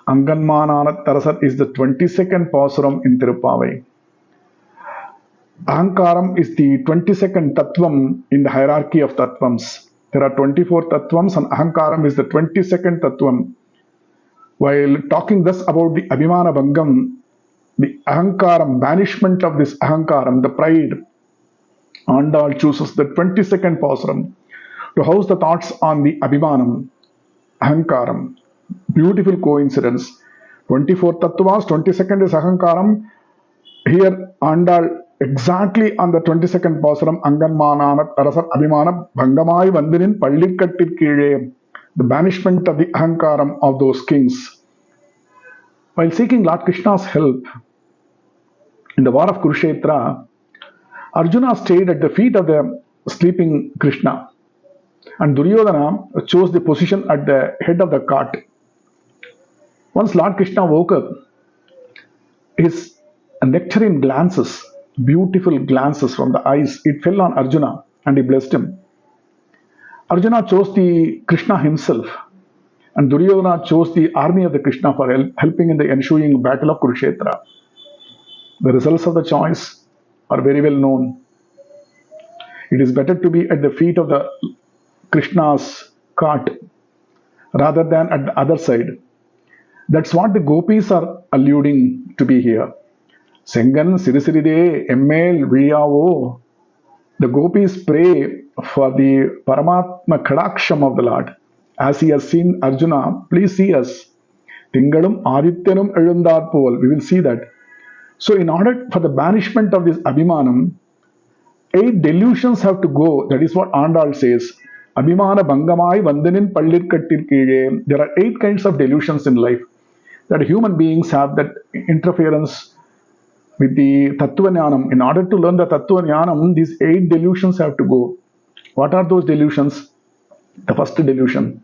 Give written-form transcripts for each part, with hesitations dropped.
Anganmanana Tarasar is the 22nd Pasuram in Thirupavai. Ahankaram is the 22nd Tattvam in the hierarchy of Tattvams. There are 24 Tattvams and Ahankaram is the 22nd Tattvam. While talking thus about the Abhimana Bhangam, the Ahankaram, banishment of this Ahankaram, the pride, Andal chooses the 22nd Pasuram to house the thoughts on the Abhimanam, Ahankaram. Beautiful coincidence. 24 Tattvas, 22nd is Ahankaram. Here, Andal exactly on the 22nd Pasuram, Anganmanana Tarasar Abhimana Bhangamai Vandinin Pallikattir Kile, the banishment of the Ahankaram of those kings. While seeking Lord Krishna's help in the war of Kurukshetra, Arjuna stayed at the feet of the sleeping Krishna, and Duryodhana chose the position at the head of the cart. Once Lord Krishna woke up, his nectarine glances, beautiful glances from the eyes, it fell on Arjuna and he blessed him. Arjuna chose the Krishna himself, and Duryodhana chose the army of the Krishna for helping in the ensuing battle of Kurukshetra. The results of the choice are very well known. It is better to be at the feet of the Krishna's cart rather than at the other side. That's what the gopis are alluding to be here. Sengan Sirisiride Emmel Viyavo. The gopis pray for the Paramatma Kadaksham of the Lord. As he has seen Arjuna, please see us. Tingalum Adityanum Elundarpol. We will see that. So, in order for the banishment of this Abhimanam, 8 delusions have to go. That is what Andal says. Abhimana Bhangamai Vandanin Pallirkattir Kile. There are 8 kinds of delusions in life that human beings have, that interference with the Tattva Jnanam. In order to learn the Tattva Jnanam, these 8 delusions have to go. What are those delusions? The first delusion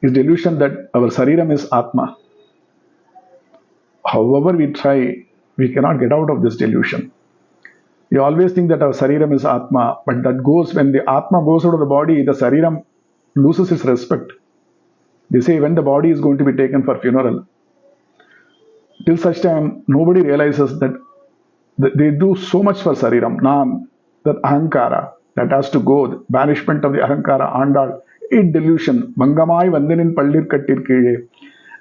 is delusion that our Sariram is Atma. However we try, we cannot get out of this delusion. We always think that our Sariram is Atma, but that goes, when the Atma goes out of the body, the Sariram loses its respect. They say when the body is going to be taken for funeral, till such time nobody realizes that they do so much for Sariram. Nam, that Ahankara, that has to go, the banishment of the Ahankara, Andal, 8 delusion, Mangamai Vandinin Pallir Kattir Kile.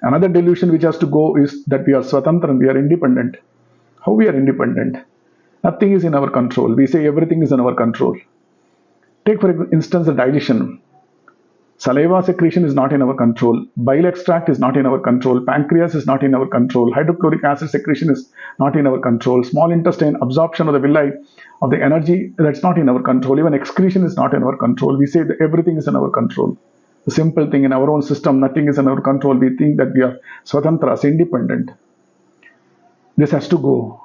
Another delusion which has to go is that we are Swatantran, we are independent. How we are independent? Nothing is in our control. We say everything is in our control. Take for instance the digestion. Saliva secretion is not in our control. Bile extract is not in our control. Pancreas is not in our control. Hydrochloric acid secretion is not in our control. Small intestine absorption of the villi of the energy, that's not in our control. Even excretion is not in our control. We say that everything is in our control. The simple thing, in our own system, nothing is in our control. We think that we are swatantras, independent. This has to go.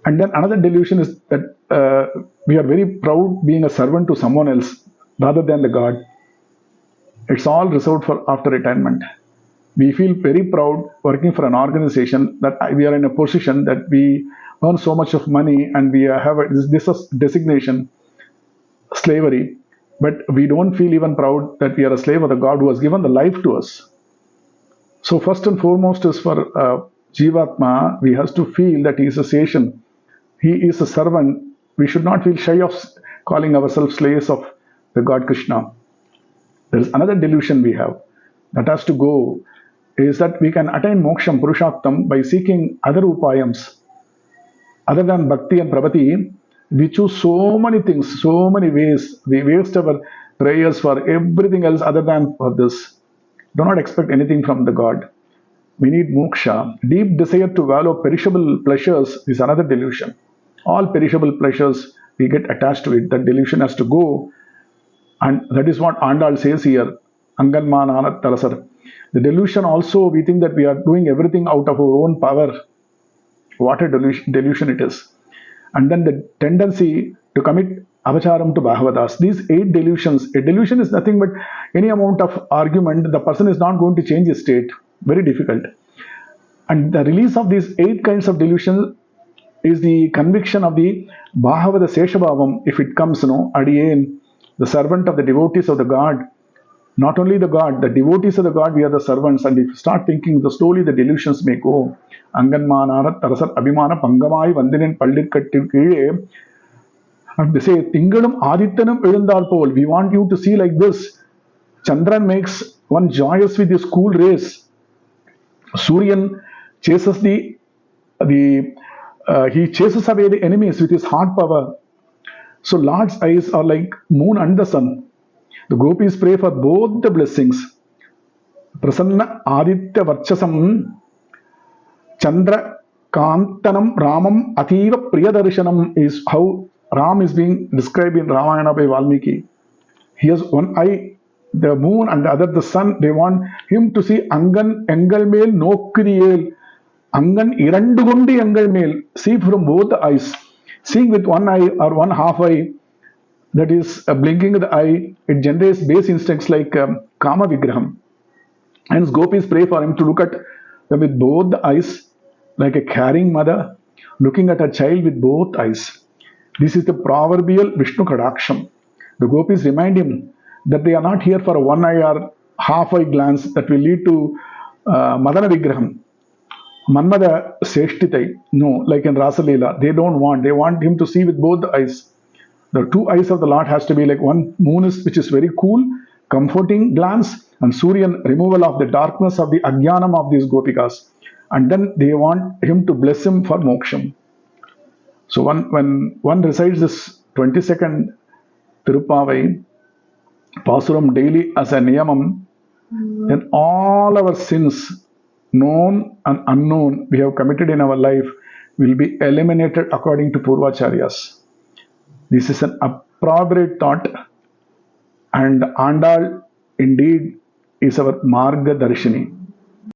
And then another delusion is that we are very proud being a servant to someone else rather than the God. It's all reserved for after retirement. We feel very proud working for an organization that we are in a position that we earn so much of money and we have this designation, slavery, but we don't feel even proud that we are a slave of the God who has given the life to us. So first and foremost is for Jivatma, we have to feel that he is a session. He is a servant. We should not feel shy of calling ourselves slaves of the God Krishna. There is another delusion we have that has to go, is that we can attain moksham, purushottam, by seeking other upayams. Other than bhakti and prabhati, we choose so many things, so many ways. We waste our prayers for everything else other than for this. Do not expect anything from the God. We need moksha. Deep desire to value perishable pleasures is another delusion. All perishable pleasures, we get attached to it. That delusion has to go. And that is what Andal says here. Anganmanana Tarasar. The delusion also, we think that we are doing everything out of our own power. What a delusion it is. And then the tendency to commit avacharam to Bhagavatas. These 8 delusions. A delusion is nothing but any amount of argument. The person is not going to change his state. Very difficult. And the release of these 8 kinds of delusions is the conviction of the Bhagavata Seshabhavam. If it comes, Adiyen, the servant of the devotees of the God, Not only the God, the devotees of the God, we are the servants. And if you start thinking, slowly the delusions may go. Anganmanara Tarasat Abhimana Pangamai Vandinin Pallikattil Kile. And they say, Tinganam Adityanam Elundal Pol. We want you to see like this. Chandran makes one joyous with his cool rays. Suryan chases he chases away the enemies with his hard power. So Lord's eyes are like moon and the sun. The gopis pray for both the blessings. Prasanna Aditya Varchasam Chandra Kantanam Ramam Ativa Priyadarshanam is how Ram is being described in Ramayana by Valmiki. He has one eye, the moon, and the other the sun. They want him to see Angan Engalmel Nokriyel. Angan Irandugundi Engalmel. See from both the eyes. Seeing with one eye or one half eye, that is blinking of the eye, it generates base instincts like Kama Vigraham. Hence gopis pray for him to look at them with both the eyes, like a caring mother looking at her child with both eyes. This is the proverbial Vishnu Kadaksham. The gopis remind him that they are not here for a one eye or half eye glance that will lead to Madana Vigraham. Manmada Seshtitai. No, like in Rasa Leela, they don't want. They want him to see with both the eyes. The two eyes of the Lord has to be like one moon is, which is very cool, comforting glance, and Suryan, removal of the darkness of the Ajnanam of these Gopikas. And then they want him to bless him for moksham. So when one recites this 22nd Thirupavai, Pasuram daily as a niyamam, then all our sins, known and unknown, we have committed in our life, will be eliminated according to Purvacharyas. This is an appropriate thought, and Andal indeed is our Marga Darshini.